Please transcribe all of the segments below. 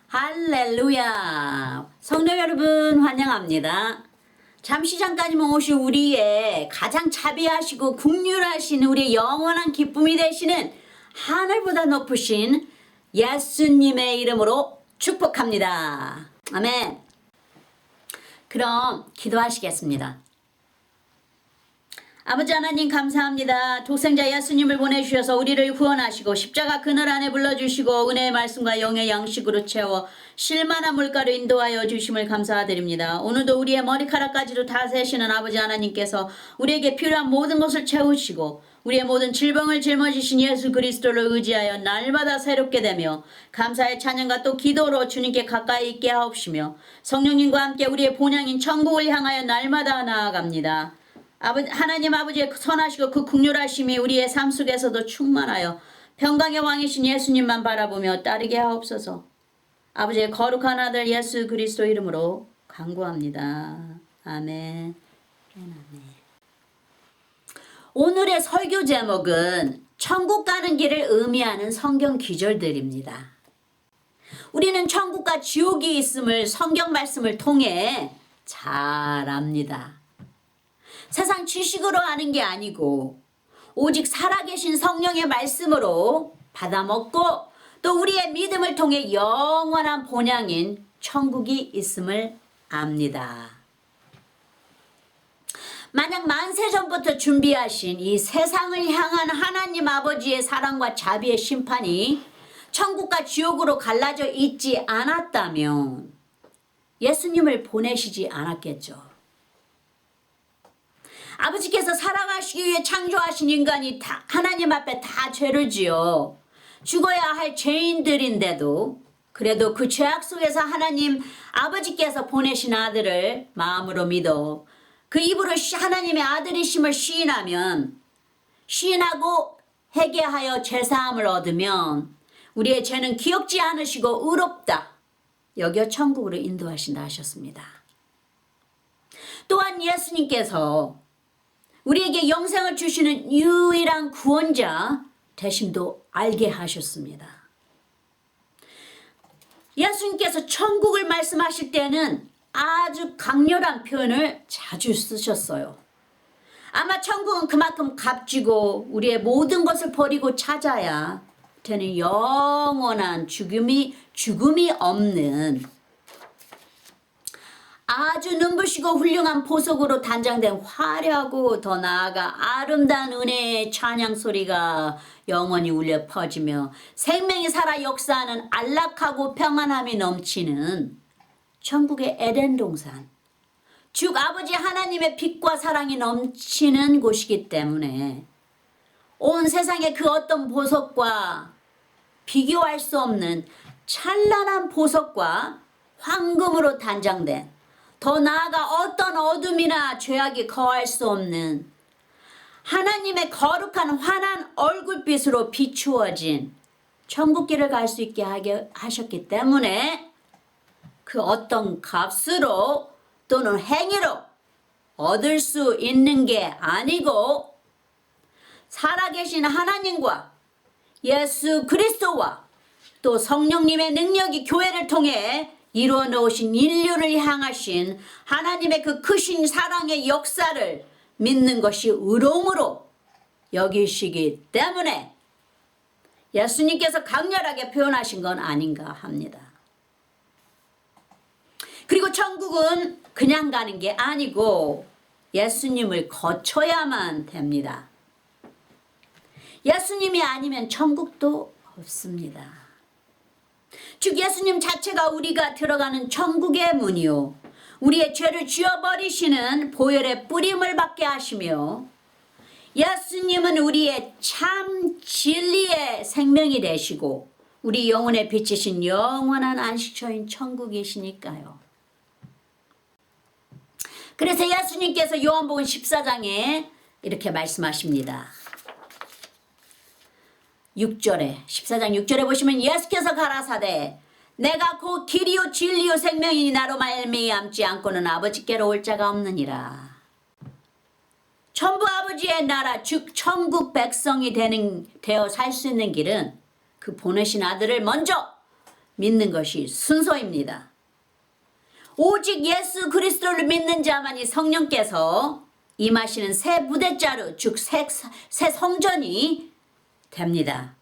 할렐루야. 성도 여러분 환영합니다. 잠시 잠깐이면 오실 우리의 가장 자비하시고 긍휼하신 우리의 영원한 기쁨이 되시는 하늘보다 높으신 예수님의 이름으로 축복합니다. 아멘. 그럼 기도하시겠습니다. 아버지 하나님 감사합니다. 독생자 예수님을 보내주셔서 우리를 구원하시고 십자가 그늘 안에 불러주시고 은혜의 말씀과 영의 양식으로 채워 실만한 물가로 인도하여 주심을 감사드립니다. 오늘도 우리의 머리카락까지도 다 세시는 아버지 하나님께서 우리에게 필요한 모든 것을 채우시고 우리의 모든 질병을 짊어지신 예수 그리스도를 의지하여 날마다 새롭게 되며 감사의 찬양과 또 기도로 주님께 가까이 있게 하옵시며 성령님과 함께 우리의 본향인 천국을 향하여 날마다 나아갑니다. 하나님 아버지의 선하시고 그 긍휼하심이 우리의 삶 속에서도 충만하여 평강의 왕이신 예수님만 바라보며 따르게 하옵소서. 아버지의 거룩한 아들 예수 그리스도 이름으로 간구합니다. 아멘. 아멘. 오늘의 설교 제목은 천국 가는 길을 의미하는 성경 기절들입니다. 우리는 천국과 지옥이 있음을 성경 말씀을 통해 잘 압니다. 세상 지식으로 아는 게 아니고 오직 살아계신 성령의 말씀으로 받아먹고 또 우리의 믿음을 통해 영원한 본향인 천국이 있음을 압니다. 만약 만세전부터 준비하신 이 세상을 향한 하나님 아버지의 사랑과 자비의 심판이 천국과 지옥으로 갈라져 있지 않았다면 예수님을 보내시지 않았겠죠. 아버지께서 살아가시기 위해 창조하신 인간이 다 하나님 앞에 다 죄를 지어 죽어야 할 죄인들인데도 그래도 그 죄악 속에서 하나님 아버지께서 보내신 아들을 마음으로 믿어 그 입으로 하나님의 아들이심을 시인하고 회개하여 죄사함을 얻으면 우리의 죄는 기억지 않으시고 의롭다 여겨 천국으로 인도하신다 하셨습니다. 또한 예수님께서 우리에게 영생을 주시는 유일한 구원자 되심도 알게 하셨습니다. 예수님께서 천국을 말씀하실 때는 아주 강렬한 표현을 자주 쓰셨어요. 아마 천국은 그만큼 값지고 우리의 모든 것을 버리고 찾아야 되는 영원한 죽음이 없는 아주 눈부시고 훌륭한 보석으로 단장된 화려하고 더 나아가 아름다운 은혜의 찬양 소리가 영원히 울려 퍼지며 생명이 살아 역사하는 안락하고 평안함이 넘치는 천국의 에덴 동산, 즉 아버지 하나님의 빛과 사랑이 넘치는 곳이기 때문에 온 세상의 그 어떤 보석과 비교할 수 없는 찬란한 보석과 황금으로 단장된 더 나아가 어떤 어둠이나 죄악이 거할 수 없는 하나님의 거룩한 환한 얼굴빛으로 비추어진 천국길을 갈 수 있게 하셨기 때문에 그 어떤 값으로 또는 행위로 얻을 수 있는 게 아니고 살아계신 하나님과 예수 그리스도와 또 성령님의 능력이 교회를 통해 이루어 놓으신 인류를 향하신 하나님의 그 크신 사랑의 역사를 믿는 것이 의로움으로 여기시기 때문에 예수님께서 강렬하게 표현하신 건 아닌가 합니다. 그리고 천국은 그냥 가는 게 아니고 예수님을 거쳐야만 됩니다. 예수님이 아니면 천국도 없습니다. 즉 예수님 자체가 우리가 들어가는 천국의 문이요 우리의 죄를 지워버리시는 보혈의 뿌림을 받게 하시며 예수님은 우리의 참 진리의 생명이 되시고 우리 영혼에 비치신 영원한 안식처인 천국이시니까요. 그래서 예수님께서 요한복음 14장에 이렇게 말씀하십니다. 6절에 14장 6절에 보시면 예수께서 가라사대 내가 곧 길이요 진리요 생명이니 나로 말미암지 않고는 아버지께로 올 자가 없느니라. 전부 아버지의 나라 즉 천국 백성이 되어 살 수 있는 길은 그 보내신 아들을 먼저 믿는 것이 순서입니다. 오직 예수 그리스도를 믿는 자만이 성령께서 임하시는 새 부대자루, 즉 새 성전이 됩니다.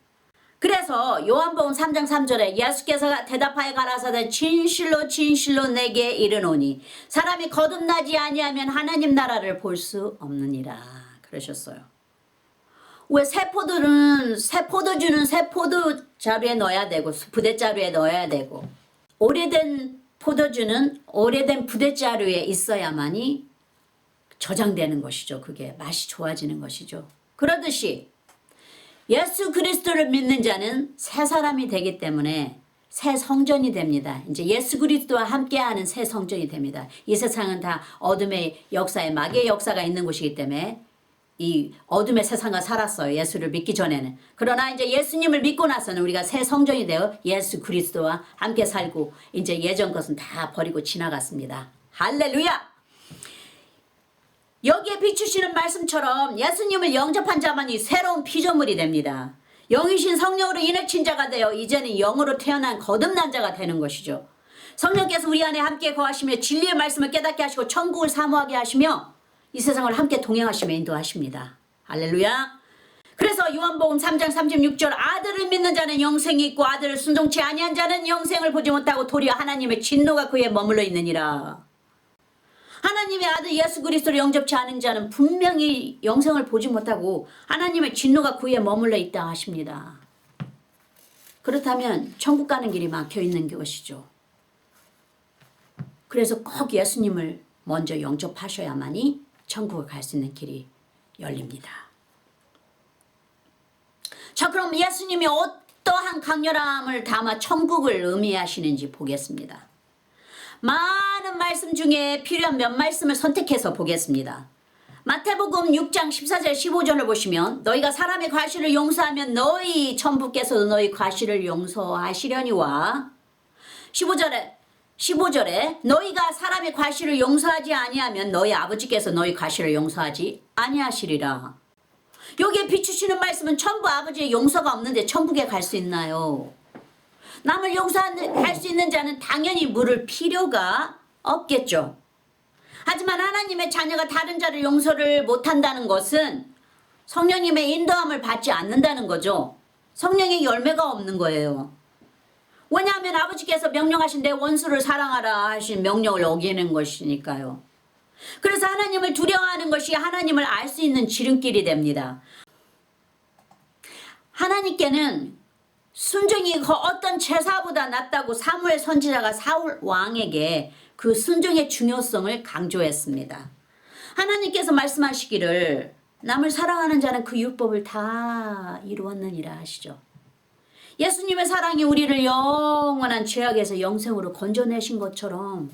그래서 요한복음 3장 3절에 예수께서 대답하여 가라사대 진실로 진실로 내게 이르노니 사람이 거듭나지 아니하면 하나님 나라를 볼 수 없느니라 그러셨어요. 왜 새 포도주는 새 포도자루에 넣어야 되고 부대자루에 넣어야 되고 오래된 포도주는 오래된 부대자루에 있어야만이 저장되는 것이죠. 그게 맛이 좋아지는 것이죠. 그러듯이 예수 그리스도를 믿는 자는 새 사람이 되기 때문에 새 성전이 됩니다. 이제 예수 그리스도와 함께하는 새 성전이 됩니다. 이 세상은 다 어둠의 역사에 마귀의 역사가 있는 곳이기 때문에 이 어둠의 세상과 살았어요. 예수를 믿기 전에는. 그러나 이제 예수님을 믿고 나서는 우리가 새 성전이 되어 예수 그리스도와 함께 살고 이제 예전 것은 다 버리고 지나갔습니다. 할렐루야! 여기에 비추시는 말씀처럼 예수님을 영접한 자만이 새로운 피조물이 됩니다. 영이신 성령으로 인해친 자가 되어 이제는 영으로 태어난 거듭난 자가 되는 것이죠. 성령께서 우리 안에 함께 거하시며 진리의 말씀을 깨닫게 하시고 천국을 사모하게 하시며 이 세상을 함께 동행하시며 인도하십니다. 할렐루야. 그래서 요한복음 3장 36절 아들을 믿는 자는 영생이 있고 아들을 순종치 아니한 자는 영생을 보지 못하고 도리어 하나님의 진노가 그에 머물러 있느니라. 하나님의 아들 예수 그리스도를 영접치 않은 자는 분명히 영생을 보지 못하고 하나님의 진노가 그에 머물러 있다 하십니다. 그렇다면 천국 가는 길이 막혀 있는 것이죠. 그래서 꼭 예수님을 먼저 영접하셔야만이 천국을 갈 수 있는 길이 열립니다. 자, 그럼 예수님이 어떠한 강렬함을 담아 천국을 의미하시는지 보겠습니다. 많은 말씀 중에 필요한 몇 말씀을 선택해서 보겠습니다. 마태복음 6장 14절 15절을 보시면 너희가 사람의 과실을 용서하면 너희 천부께서도 너희 과실을 용서하시려니와 15절에 너희가 사람의 과실을 용서하지 아니하면 너희 아버지께서 너희 과실을 용서하지 아니하시리라. 여기에 비추시는 말씀은 천부 아버지의 용서가 없는데 천국에 갈 수 있나요? 남을 용서할 수 있는 자는 당연히 물을 필요가 없겠죠. 하지만 하나님의 자녀가 다른 자를 용서를 못한다는 것은 성령님의 인도함을 받지 않는다는 거죠. 성령의 열매가 없는 거예요. 왜냐하면 아버지께서 명령하신 내 원수를 사랑하라 하신 명령을 어기는 것이니까요. 그래서 하나님을 두려워하는 것이 하나님을 알 수 있는 지름길이 됩니다. 하나님께는 순종이 어떤 제사보다 낫다고 사무엘 선지자가 사울 왕에게 그 순종의 중요성을 강조했습니다. 하나님께서 말씀하시기를 남을 사랑하는 자는 그 율법을 다 이루었느니라 하시죠. 예수님의 사랑이 우리를 영원한 죄악에서 영생으로 건져내신 것처럼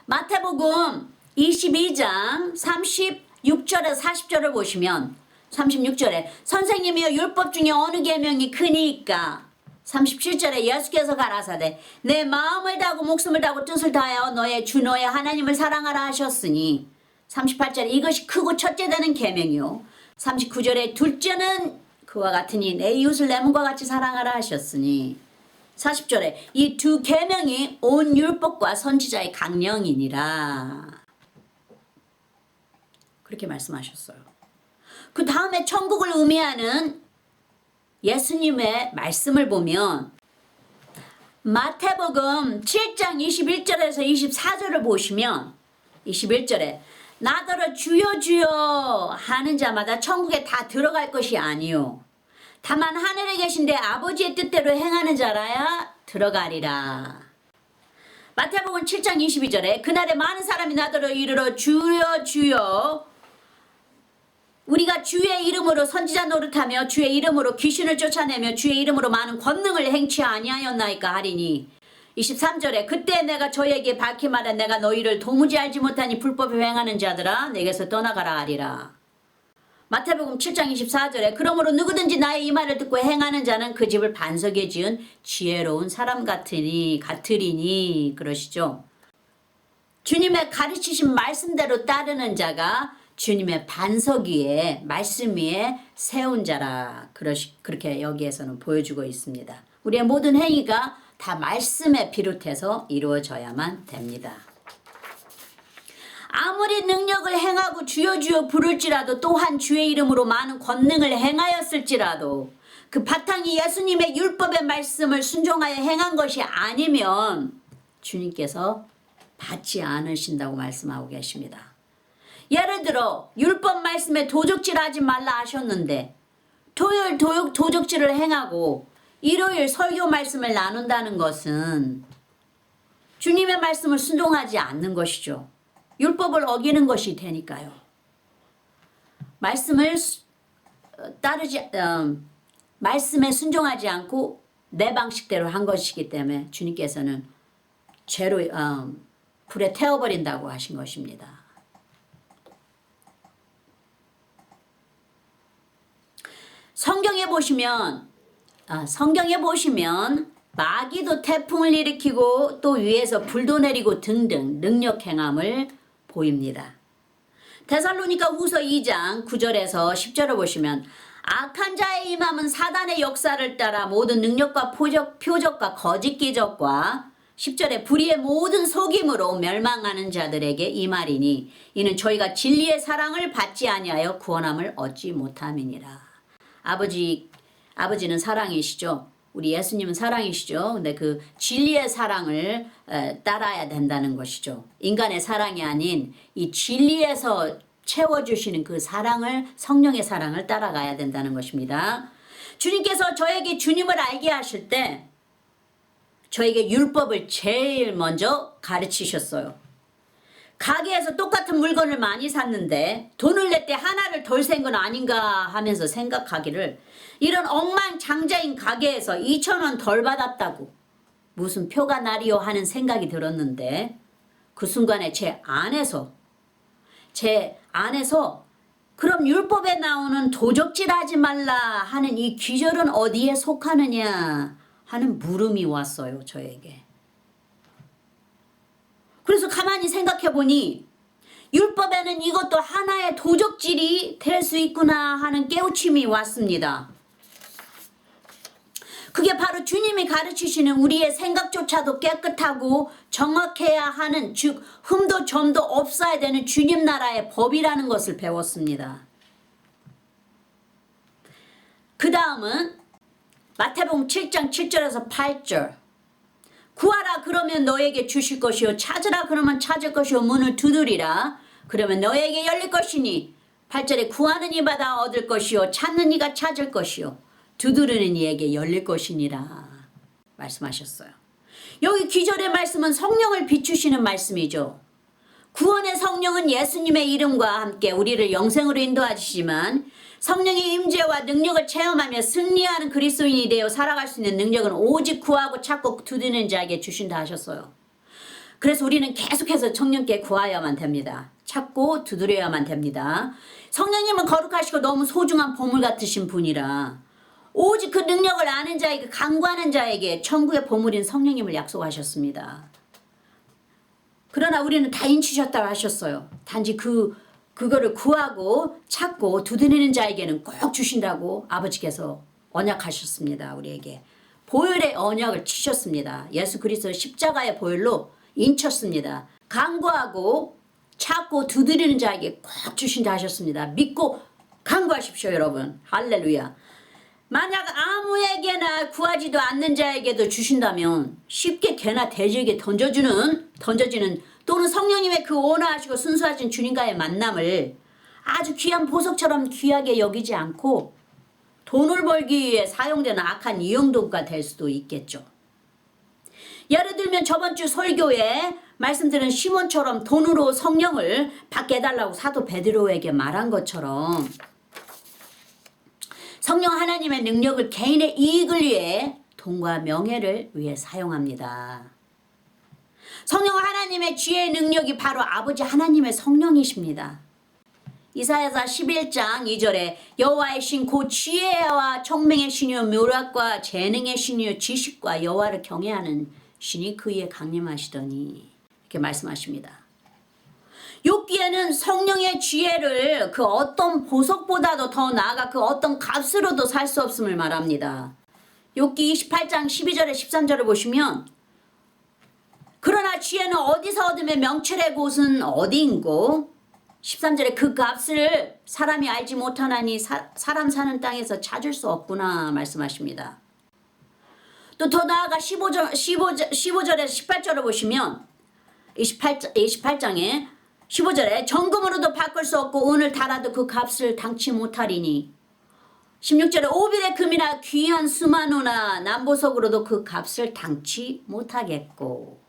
마태복음 22장 36절에서 40절을 보시면 36절에 선생님이여 율법 중에 어느 계명이 크니까 37절에 예수께서 가라사대 내 마음을 다하고 목숨을 다하고 뜻을 다하여 너의 주 너의 하나님을 사랑하라 하셨으니 38절에 이것이 크고 첫째 되는 계명이요 39절에 둘째는 그와 같으니 내 이웃을 내 몸과 같이 사랑하라 하셨으니 40절에 이 두 계명이 온 율법과 선지자의 강령이니라 그렇게 말씀하셨어요. 그 다음에 천국을 의미하는 예수님의 말씀을 보면 마태복음 7장 21절에서 24절을 보시면 21절에 나더러 주여 주여 하는 자마다 천국에 다 들어갈 것이 아니요 다만 하늘에 계신 내 아버지의 뜻대로 행하는 자라야 들어가리라. 마태복음 7장 22절에 그날에 많은 사람이 나더러 이르러 주여 주여 우리가 주의 이름으로 선지자 노릇하며 주의 이름으로 귀신을 쫓아내며 주의 이름으로 많은 권능을 행치 아니하였나이까 하리니 23절에 그때 내가 저에게 밝히 말해 내가 너희를 도무지 알지 못하니 불법을 행하는 자들아 내게서 떠나가라 하리라. 마태복음 7장 24절에 그러므로 누구든지 나의 이 말을 듣고 행하는 자는 그 집을 반석에 지은 지혜로운 사람 같으리니 그러시죠. 주님의 가르치신 말씀대로 따르는 자가 주님의 반석 위에 말씀 위에 세운 자라 그렇게 여기에서는 보여주고 있습니다. 우리의 모든 행위가 다 말씀에 비롯해서 이루어져야만 됩니다. 아무리 능력을 행하고 주여 주여 부를지라도 또한 주의 이름으로 많은 권능을 행하였을지라도 그 바탕이 예수님의 율법의 말씀을 순종하여 행한 것이 아니면 주님께서 받지 않으신다고 말씀하고 계십니다. 예를 들어 율법 말씀에 도적질하지 말라 하셨는데 토요일 도적질을 행하고 일요일 설교 말씀을 나눈다는 것은 주님의 말씀을 순종하지 않는 것이죠. 율법을 어기는 것이 되니까요. 말씀에 순종하지 않고 내 방식대로 한 것이기 때문에 주님께서는 죄로 불에 태워버린다고 하신 것입니다. 성경에 보시면 마귀도 태풍을 일으키고 또 위에서 불도 내리고 등등 능력 행함을 보입니다. 데살로니가 후서 2장 9절에서 10절을 보시면 악한 자의 임함은 사단의 역사를 따라 모든 능력과 표적과 거짓 기적과 10절에 불의의 모든 속임으로 멸망하는 자들에게 임하리니 이는 저희가 진리의 사랑을 받지 아니하여 구원함을 얻지 못함이니라. 아버지는 사랑이시죠. 우리 예수님은 사랑이시죠. 근데 그 진리의 사랑을 따라야 된다는 것이죠. 인간의 사랑이 아닌 이 진리에서 채워주시는 그 사랑을, 성령의 사랑을 따라가야 된다는 것입니다. 주님께서 저에게 주님을 알게 하실 때 저에게 율법을 제일 먼저 가르치셨어요. 가게에서 똑같은 물건을 많이 샀는데 돈을 낼 때 하나를 덜 센 건 아닌가 하면서 생각하기를 이런 엉망장자인 가게에서 2,000원 덜 받았다고 무슨 표가 나리요 하는 생각이 들었는데 그 순간에 제 안에서 그럼 율법에 나오는 도적질하지 말라 하는 이 귀절은 어디에 속하느냐 하는 물음이 왔어요, 저에게. 그래서 가만히 생각해 보니 율법에는 이것도 하나의 도적질이 될 수 있구나 하는 깨우침이 왔습니다. 그게 바로 주님이 가르치시는 우리의 생각조차도 깨끗하고 정확해야 하는, 즉 흠도 점도 없어야 되는 주님 나라의 법이라는 것을 배웠습니다. 그 다음은 마태복음 7장 7절에서 8절. 구하라 그러면 너에게 주실 것이요 찾으라 그러면 찾을 것이요 문을 두드리라 그러면 너에게 열릴 것이니 8절에 구하는 이마다 얻을 것이요 찾는 이가 찾을 것이요 두드리는 이에게 열릴 것이니라 말씀하셨어요. 여기 귀절의 말씀은 성령을 비추시는 말씀이죠. 구원의 성령은 예수님의 이름과 함께 우리를 영생으로 인도하시지만 성령의 임재와 능력을 체험하며 승리하는 그리스도인이 되어 살아갈 수 있는 능력은 오직 구하고 찾고 두드리는 자에게 주신다 하셨어요. 그래서 우리는 계속해서 성령께 구하여야만 됩니다. 찾고 두드려야만 됩니다. 성령님은 거룩하시고 너무 소중한 보물 같으신 분이라 오직 그 능력을 아는 자에게, 간구하는 자에게 천국의 보물인 성령님을 약속하셨습니다. 그러나 우리는 다 인치셨다고 하셨어요. 단지 그거를 구하고 찾고 두드리는 자에게는 꼭 주신다고 아버지께서 언약하셨습니다. 우리에게 보혈의 언약을 치셨습니다. 예수 그리스도 십자가의 보혈로 인쳤습니다. 간구하고 찾고 두드리는 자에게 꼭 주신다 하셨습니다. 믿고 간구하십시오, 여러분. 할렐루야. 만약 아무에게나 구하지도 않는 자에게도 주신다면 쉽게 개나 돼지에게 던져지는 또는 성령님의 그 온화하시고 순수하신 주님과의 만남을 아주 귀한 보석처럼 귀하게 여기지 않고 돈을 벌기 위해 사용되는 악한 이용도구가 될 수도 있겠죠. 예를 들면 저번 주 설교에 말씀드린 시몬처럼 돈으로 성령을 받게 해달라고 사도 베드로에게 말한 것처럼 성령 하나님의 능력을 개인의 이익을 위해 돈과 명예를 위해 사용합니다. 성령 하나님의 지혜의 능력이 바로 아버지 하나님의 성령이십니다. 이사야서 11장 2절에 여호와의 신 곧 지혜와 총명의 신이요 묘락과 재능의 신이요 지식과 여호와를 경외하는 신이 그 위에 강림하시더니 이렇게 말씀하십니다. 욥기에는 성령의 지혜를 그 어떤 보석보다도 더 나아가 그 어떤 값으로도 살 수 없음을 말합니다. 욥기 28장 12절에 13절을 보시면 그러나 지혜는 어디서 얻으며 명철의 곳은 어디인고 13절에 그 값을 사람이 알지 못하나니 사람 사는 땅에서 찾을 수 없구나 말씀하십니다. 또 더 나아가 15절에서 18절을 보시면 28장에 15절에 정금으로도 바꿀 수 없고 은을 달아도 그 값을 당치 못하리니 16절에 오빌의 금이나 귀한 수마노나 남보석으로도 그 값을 당치 못하겠고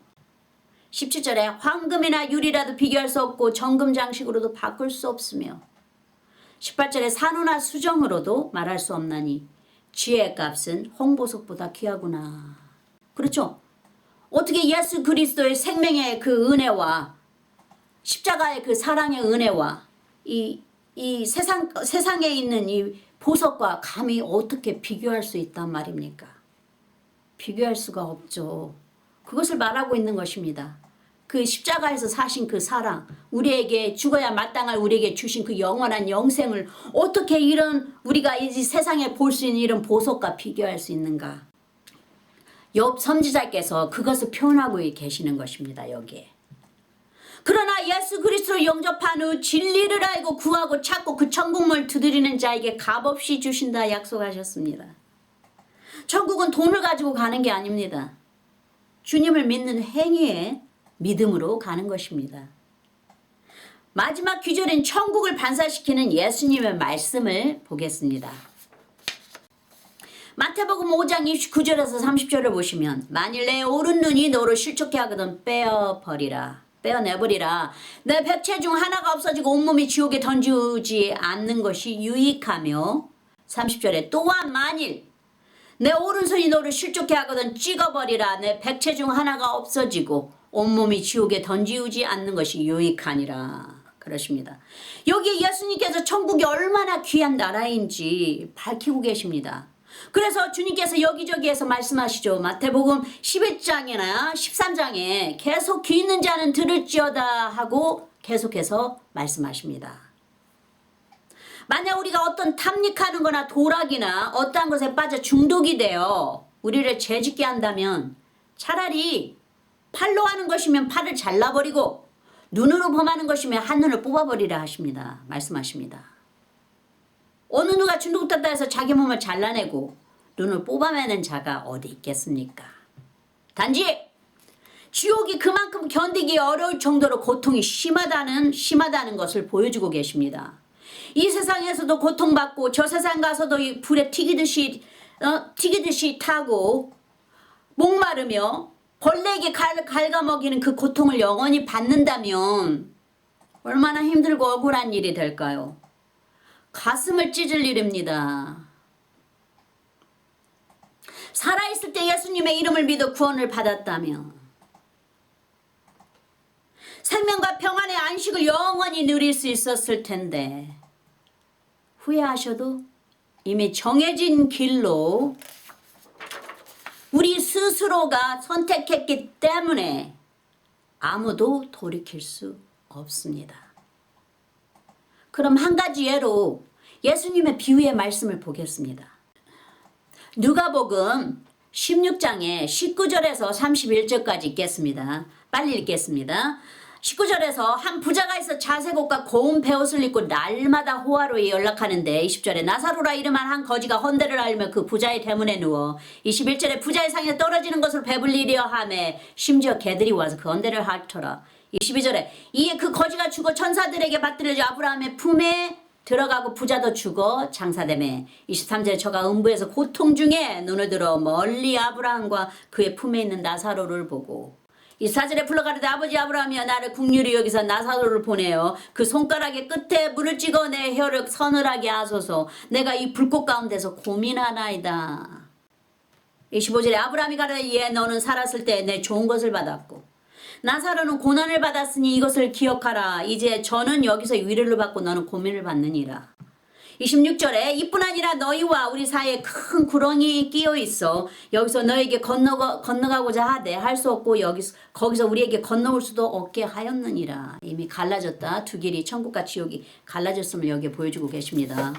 17절에 황금이나 유리라도 비교할 수 없고 정금 장식으로도 바꿀 수 없으며 18절에 산호나 수정으로도 말할 수 없나니 지혜의 값은 홍보석보다 귀하구나. 그렇죠? 어떻게 예수 그리스도의 생명의 그 은혜와 십자가의 그 사랑의 은혜와 이 세상에 있는 이 보석과 감히 어떻게 비교할 수 있단 말입니까? 비교할 수가 없죠. 그것을 말하고 있는 것입니다. 그 십자가에서 사신 그 사랑, 우리에게 죽어야 마땅할 우리에게 주신 그 영원한 영생을 어떻게 이런 우리가 이 세상에 볼 수 있는 이런 보석과 비교할 수 있는가? 욥 선지자께서 그것을 표현하고 계시는 것입니다. 여기에. 그러나 예수 그리스도를 영접한 후 진리를 알고 구하고 찾고 그 천국을 두드리는 자에게 값없이 주신다 약속하셨습니다. 천국은 돈을 가지고 가는 게 아닙니다. 주님을 믿는 행위에 믿음으로 가는 것입니다. 마지막 귀절인 천국을 반사시키는 예수님의 말씀을 보겠습니다. 마태복음 5장 29절에서 30절을 보시면 만일 내 오른 눈이 너를 실족해 하거든 빼어내버리라. 내 백체 중 하나가 없어지고 온몸이 지옥에 던지지 않는 것이 유익하며 30절에 또한 만일 내 오른손이 너를 실족해 하거든 찍어버리라. 내 백체 중 하나가 없어지고 온몸이 지옥에 던지우지 않는 것이 유익하니라. 그러십니다. 여기 예수님께서 천국이 얼마나 귀한 나라인지 밝히고 계십니다. 그래서 주님께서 여기저기에서 말씀하시죠. 마태복음 11장이나 13장에 계속 귀 있는 자는 들을지어다 하고 계속해서 말씀하십니다. 만약 우리가 어떤 탐닉하는 거나 도락이나 어떠한 것에 빠져 중독이 되어 우리를 죄짓게 한다면 차라리 팔로 하는 것이면 팔을 잘라버리고 눈으로 범하는 것이면 한눈을 뽑아버리라 하십니다. 말씀하십니다. 어느 누가 중독됐다 해서 자기 몸을 잘라내고 눈을 뽑아내는 자가 어디 있겠습니까? 단지 지옥이 그만큼 견디기 어려울 정도로 고통이 심하다는 것을 보여주고 계십니다. 이 세상에서도 고통받고 저 세상 가서도 이 불에 튀기듯이 타고 목마르며 벌레에게 갉아먹이는 그 고통을 영원히 받는다면 얼마나 힘들고 억울한 일이 될까요? 가슴을 찢을 일입니다. 살아있을 때 예수님의 이름을 믿어 구원을 받았다면 생명과 평안의 안식을 영원히 누릴 수 있었을 텐데 후회하셔도 이미 정해진 길로 우리 스스로가 선택했기 때문에 아무도 돌이킬 수 없습니다. 그럼 한 가지 예로 예수님의 비유의 말씀을 보겠습니다. 누가복음 16장에 19절에서 31절까지 읽겠습니다. 빨리 읽겠습니다. 19절에서 한 부자가 있어 자색 옷과 고운 베옷을 입고 날마다 호화로이 연락하는데 20절에 나사로라 이름한 한 거지가 헌대를 앓으며 그 부자의 대문에 누워 21절에 부자의 상에 떨어지는 것을 배불리려 하매 심지어 개들이 와서 그 헌대를 핥더라. 22절에 이에 그 거지가 죽어 천사들에게 받들려져 아브라함의 품에 들어가고 부자도 죽어 장사되매 23절에 저가 음부에서 고통 중에 눈을 들어 멀리 아브라함과 그의 품에 있는 나사로를 보고 24절에 불러가르되 아버지 아브라함이여 나를 긍휼히 여기서 나사로를 보내어 그 손가락의 끝에 물을 찍어 내 혀를 서늘하게 하소서 내가 이 불꽃 가운데서 고민하나이다. 25절에 아브라함이 가르되 예 너는 살았을 때 내 좋은 것을 받았고 나사로는 고난을 받았으니 이것을 기억하라. 이제 저는 여기서 위로를 받고 너는 고민을 받느니라. 26절에 이뿐 아니라 너희와 우리 사이에 큰 구렁이 끼어 있어 여기서 너에게 건너가고자 하되 할 수 없고 거기서 우리에게 건너올 수도 없게 하였느니라. 이미 갈라졌다. 두 길이 천국과 지옥이 갈라졌음을 여기에 보여주고 계십니다.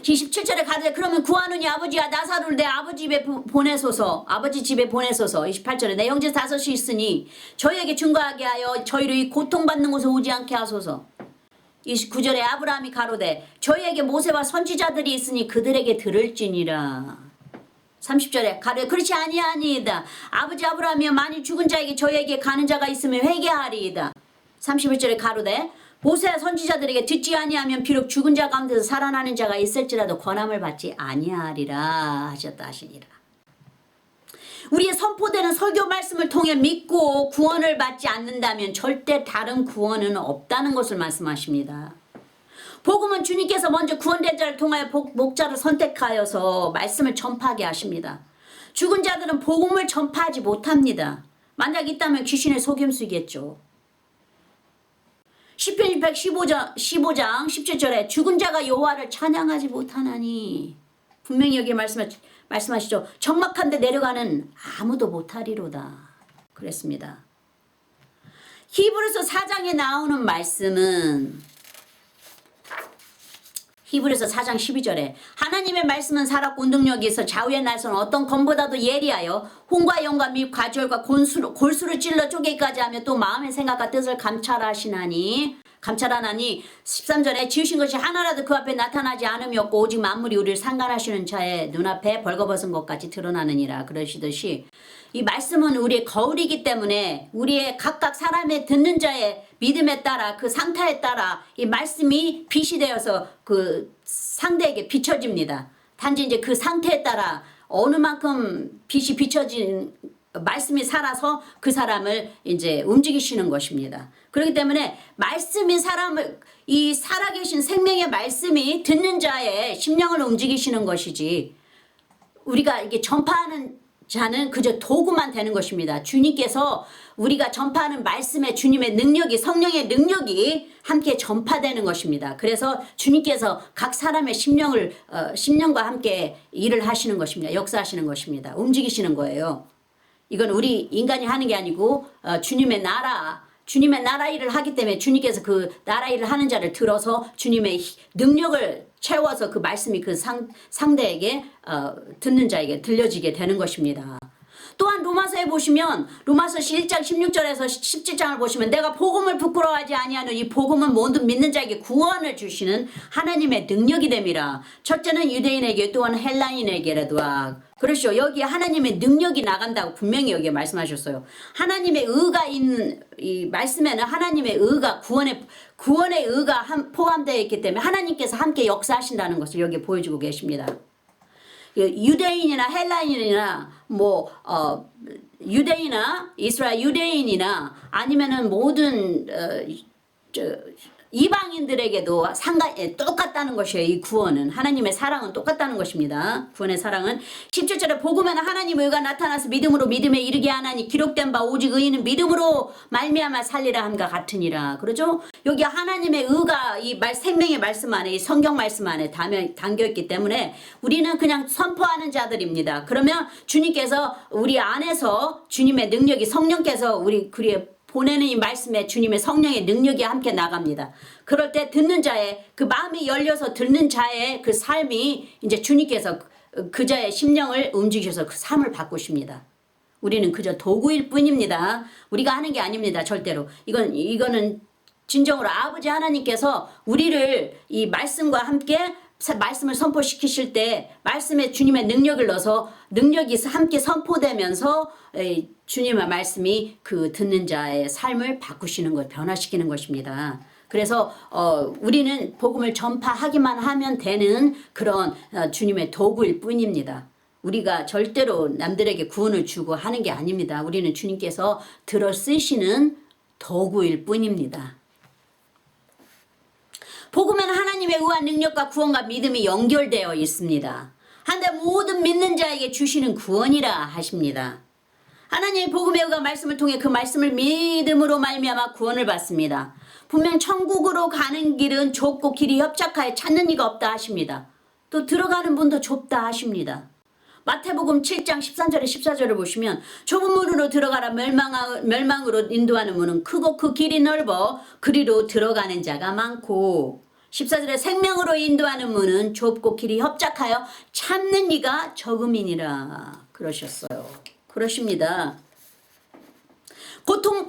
27절에 가르되 그러면 구하노니 아버지야 나사로를 내 아버지 집에 보내소서. 아버지 집에 보내소서. 28절에 내 형제 다섯이 있으니 저희에게 중과하게 하여 저희를 이 고통받는 곳에 오지 않게 하소서. 29절에 아브라함이 가로되 저희에게 모세와 선지자들이 있으니 그들에게 들을지니라. 30절에 가르되 그렇지 아니하니이다. 아버지 아브라함이여 만일 죽은 자에게 저희에게 가는 자가 있으면 회개하리이다. 31절에 가로되 모세와 선지자들에게 듣지 아니하면 비록 죽은 자 가운데서 살아나는 자가 있을지라도 권함을 받지 아니하리라 하셨다 하시니라. 우리의 선포되는 설교 말씀을 통해 믿고 구원을 받지 않는다면 절대 다른 구원은 없다는 것을 말씀하십니다. 복음은 주님께서 먼저 구원된 자를 통하여 목자를 선택하여서 말씀을 전파하게 하십니다. 죽은 자들은 복음을 전파하지 못합니다. 만약 있다면 귀신의 속임수겠죠. 시편 115장 17절에 죽은 자가 여호와를 찬양하지 못하나니 분명히 여기 말씀하시죠. 적막한 데 내려가는 아무도 못하리로다 그랬습니다. 히브리서 4장에 나오는 말씀은 히브리서 4장 12절에 하나님의 말씀은 살았고 운동력이 있어 좌우의 날선 어떤 검보다도 예리하여 혼과 영과 및 과지혈과 골수를 찔러 쪼개기까지 하며 또 마음의 생각과 뜻을 감찰하나니 13절에 지으신 것이 하나라도 그 앞에 나타나지 않음이 없고 오직 만물이 우리를 상관하시는 자의 눈앞에 벌거벗은 것 같이 드러나느니라 그러시듯이 이 말씀은 우리의 거울이기 때문에 우리의 각각 사람의 듣는 자의 믿음에 따라 그 상태에 따라 이 말씀이 빛이 되어서 그 상대에게 비춰집니다. 단지 이제 그 상태에 따라 어느 만큼 빛이 비춰진 말씀이 살아서 그 사람을 이제 움직이시는 것입니다. 그렇기 때문에 말씀이 사람을 이 살아계신 생명의 말씀이 듣는 자의 심령을 움직이시는 것이지 우리가 이게 전파하는 자는 그저 도구만 되는 것입니다. 주님께서 우리가 전파하는 말씀에 주님의 능력이 성령의 능력이 함께 전파되는 것입니다. 그래서 주님께서 각 사람의 심령과 함께 일을 하시는 것입니다. 역사하시는 것입니다. 움직이시는 거예요. 이건 우리 인간이 하는 게 아니고 주님의 나라 일을 하기 때문에 주님께서 그 나라 일을 하는 자를 들어서 주님의 능력을 채워서 그 말씀이 그 상대에게 듣는 자에게 들려지게 되는 것입니다. 또한 로마서에 보시면 로마서 1장 16절에서 17장을 보시면 내가 복음을 부끄러워하지 아니하는 이 복음은 모든 믿는 자에게 구원을 주시는 하나님의 능력이 됨이라. 첫째는 유대인에게 또한 헬라인에게라도 그렇죠. 여기 하나님의 능력이 나간다고 분명히 여기에 말씀하셨어요. 하나님의 의가 있는 이 말씀에는 하나님의 의가 구원의 의가 포함되어 있기 때문에 하나님께서 함께 역사하신다는 것을 여기 보여주고 계십니다. 유대인이나 헬라인이나 유대인이나 이스라엘 유대인이나 아니면은 모든 이방인들에게도 똑같다는 것이에요. 이 구원은 하나님의 사랑은 똑같다는 것입니다. 구원의 사랑은 17절에 복음에는 하나님의 의가 나타나서 믿음으로 믿음에 이르게 하나니 기록된 바 오직 의인은 믿음으로 말미암아 살리라 함과 같으니라. 그러죠? 여기 하나님의 의가 이 생명의 말씀 안에 이 성경 말씀 안에 담겨있기 때문에 우리는 그냥 선포하는 자들입니다. 그러면 주님께서 우리 안에서 주님의 능력이 성령께서 우리 보내는 이 말씀에 주님의 성령의 능력이 함께 나갑니다. 그럴 때 듣는 자의 그 마음이 열려서 듣는 자의 그 삶이 이제 주님께서 그 자의 심령을 움직이셔서 그 삶을 바꾸십니다. 우리는 그저 도구일 뿐입니다. 우리가 하는 게 아닙니다. 절대로. 이거는 진정으로 아버지 하나님께서 우리를 이 말씀과 함께 말씀을 선포시키실 때 말씀에 주님의 능력을 넣어서 능력이 함께 선포되면서 주님의 말씀이 그 듣는 자의 삶을 바꾸시는 것, 변화시키는 것입니다. 그래서 우리는 복음을 전파하기만 하면 되는 그런 주님의 도구일 뿐입니다. 우리가 절대로 남들에게 구원을 주고 하는 게 아닙니다. 우리는 주님께서 들어 쓰시는 도구일 뿐입니다. 복음에는 하나님의 의한 능력과 구원과 믿음이 연결되어 있습니다. 한데 모든 믿는 자에게 주시는 구원이라 하십니다. 하나님의 복음의 의가 말씀을 통해 그 말씀을 믿음으로 말미암아 구원을 받습니다. 분명 천국으로 가는 길은 좁고 길이 협착하여 찾는 이가 없다 하십니다. 또 들어가는 문도 좁다 하십니다. 마태복음 7장 13절에 14절을 보시면 좁은 문으로 들어가라 멸망으로 인도하는 문은 크고 그 길이 넓어 그리로 들어가는 자가 많고 14절에 생명으로 인도하는 문은 좁고 길이 협착하여 찾는 이가 적음이니라 그러셨어요. 그러십니다.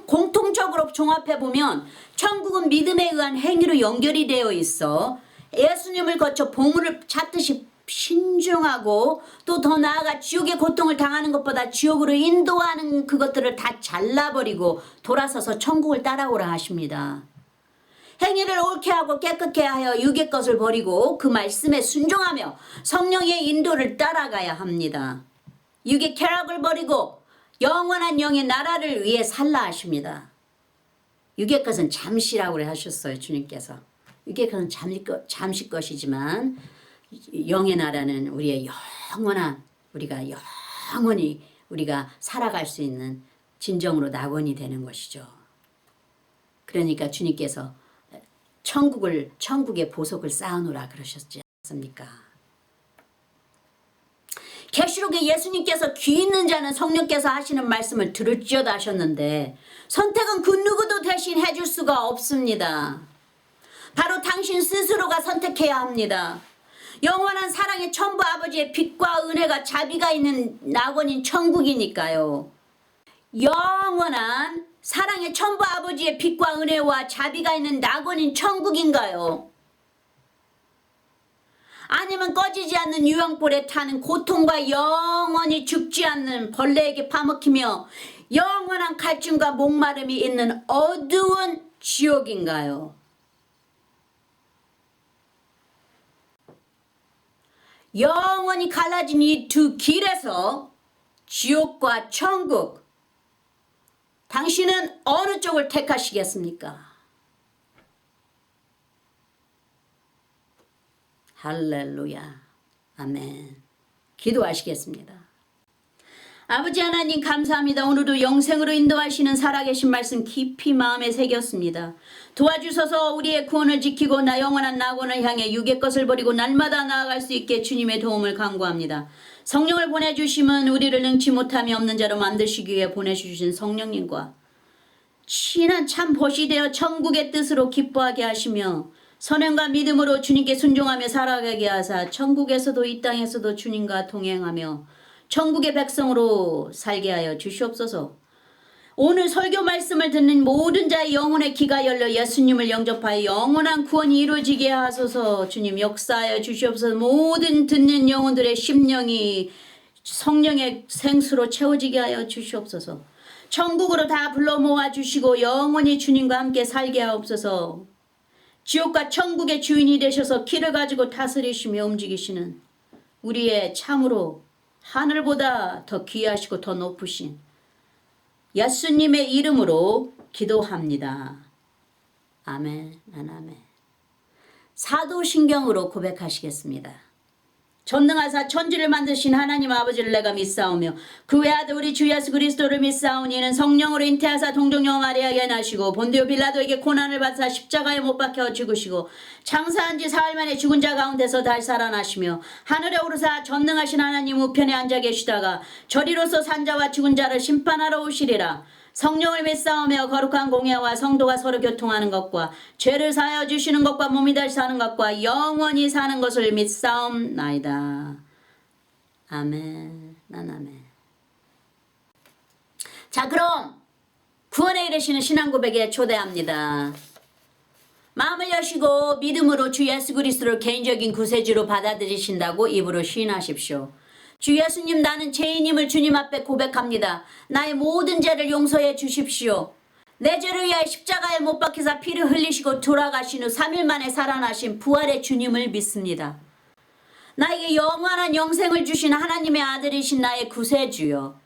공통적으로 종합해보면 천국은 믿음에 의한 행위로 연결이 되어 있어 예수님을 거쳐 보물을 찾듯이 신중하고 또 더 나아가 지옥의 고통을 당하는 것보다 지옥으로 인도하는 그것들을 다 잘라버리고 돌아서서 천국을 따라오라 하십니다. 행위를 옳게 하고 깨끗게 하여 육의 것을 버리고 그 말씀에 순종하며 성령의 인도를 따라가야 합니다. 육의 쾌락을 버리고 영원한 영의 나라를 위해 살라 하십니다. 육의 것은 잠시라고 하셨어요. 주님께서. 육의 것은 잠시 것이지만 영의 나라는 우리의 영원한 우리가 영원히 우리가 살아갈 수 있는 진정으로 낙원이 되는 것이죠. 그러니까 주님께서 천국의 보석을 쌓아놓으라 그러셨지 않습니까? 계시록에 예수님께서 귀 있는 자는 성령께서 하시는 말씀을 들을지어다 하셨는데 선택은 그 누구도 대신 해줄 수가 없습니다. 바로 당신 스스로가 선택해야 합니다. 영원한 사랑의 천부 아버지의 빛과 은혜가 자비가 있는 낙원인 천국이니까요. 영원한 사랑의 천부 아버지의 빛과 은혜와 자비가 있는 낙원인 천국인가요? 아니면 꺼지지 않는 유황불에 타는 고통과 영원히 죽지 않는 벌레에게 파먹히며 영원한 갈증과 목마름이 있는 어두운 지옥인가요? 영원히 갈라진 이 두 길에서 지옥과 천국, 당신은 어느 쪽을 택하시겠습니까? 할렐루야. 아멘. 기도하시겠습니다. 아버지 하나님 감사합니다. 오늘도 영생으로 인도하시는 살아계신 말씀 깊이 마음에 새겼습니다. 도와주셔서 우리의 구원을 지키고 나 영원한 낙원을 향해 육의 것을 버리고 날마다 나아갈 수 있게 주님의 도움을 간구합니다. 성령을 보내주심은 우리를 능치 못함이 없는 자로 만드시기 위해 보내주신 성령님과 친한 참 벗이 되어 천국의 뜻으로 기뻐하게 하시며 선행과 믿음으로 주님께 순종하며 살아가게 하사 천국에서도 이 땅에서도 주님과 동행하며 천국의 백성으로 살게 하여 주시옵소서. 오늘 설교 말씀을 듣는 모든 자의 영혼의 귀가 열려 예수님을 영접하여 영원한 구원이 이루어지게 하소서. 주님 역사하여 주시옵소서. 모든 듣는 영혼들의 심령이 성령의 생수로 채워지게 하여 주시옵소서. 천국으로 다 불러 모아 주시고 영원히 주님과 함께 살게 하옵소서. 지옥과 천국의 주인이 되셔서 길을 가지고 다스리시며 움직이시는 우리의 참으로 하늘보다 더 귀하시고 더 높으신 예수님의 이름으로 기도합니다. 아멘. 아멘. 사도신경으로 고백하시겠습니다. 전능하사 천지를 만드신 하나님 아버지를 내가 믿사오며 그 외아들 우리 주 예수 그리스도를 믿사오니 이는 성령으로 잉태하사 동정녀 마리아에게 나시고 본디오 빌라도에게 고난을 받사 십자가에 못 박혀 죽으시고 장사한 지 사흘 만에 죽은 자 가운데서 다시 살아나시며 하늘에 오르사 전능하신 하나님 우편에 앉아 계시다가 저리로서 산자와 죽은 자를 심판하러 오시리라. 성령을 믿사오며 거룩한 공예와 성도가 서로 교통하는 것과 죄를 사하여 주시는 것과 몸이 다시 사는 것과 영원히 사는 것을 믿사옵나이다. 아멘. 아멘. 자, 그럼 구원에 이르시는 신앙 고백에 초대합니다. 마음을 여시고 믿음으로 주 예수 그리스도를 개인적인 구세주로 받아들이신다고 입으로 시인하십시오. 주 예수님, 나는 죄인임을 주님 앞에 고백합니다. 나의 모든 죄를 용서해 주십시오. 내 죄를 위하여 십자가에 못 박히사 피를 흘리시고 돌아가신 후 3일 만에 살아나신 부활의 주님을 믿습니다. 나에게 영원한 영생을 주신 하나님의 아들이신 나의 구세주여,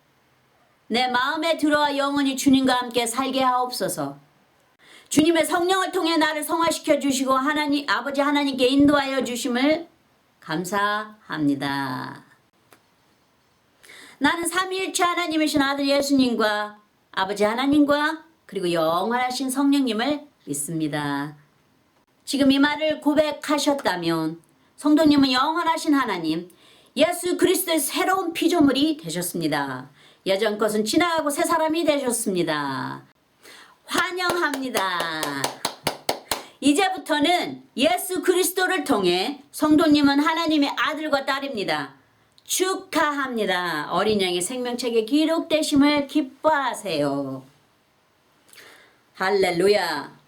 내 마음에 들어와 영원히 주님과 함께 살게 하옵소서. 주님의 성령을 통해 나를 성화시켜 주시고 아버지 하나님께 인도하여 주심을 감사합니다. 나는 삼위일체 하나님이신 아들 예수님과 아버지 하나님과 그리고 영원하신 성령님을 믿습니다. 지금 이 말을 고백하셨다면 성도님은 영원하신 하나님 예수 그리스도의 새로운 피조물이 되셨습니다. 예전 것은 지나가고 새 사람이 되셨습니다. 환영합니다. 이제부터는 예수 그리스도를 통해 성도님은 하나님의 아들과 딸입니다. 축하합니다. 어린 양의 생명책에 기록되심을 기뻐하세요. 할렐루야.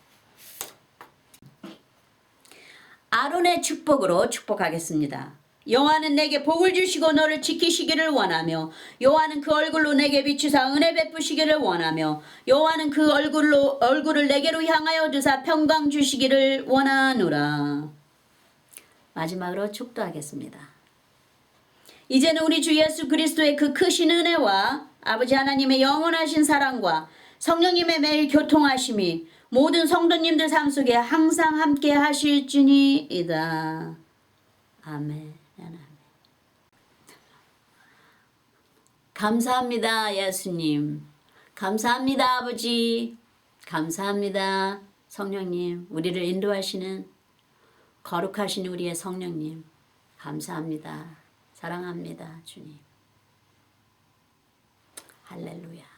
아론의 축복으로 축복하겠습니다. 여호와는 내게 복을 주시고 너를 지키시기를 원하며 여호와는 그 얼굴로 내게 비추사 은혜 베푸시기를 원하며 여호와는 그 얼굴을 내게로 향하여 두사 평강 주시기를 원하노라. 마지막으로 축도하겠습니다. 이제는 우리 주 예수 그리스도의 그 크신 은혜와 아버지 하나님의 영원하신 사랑과 성령님의 매일 교통하심이 모든 성도님들 삶 속에 항상 함께 하실지니이다. 아멘. 감사합니다, 예수님. 감사합니다, 아버지. 감사합니다, 성령님. 우리를 인도하시는 거룩하신 우리의 성령님. 감사합니다. 사랑합니다, 주님. 할렐루야.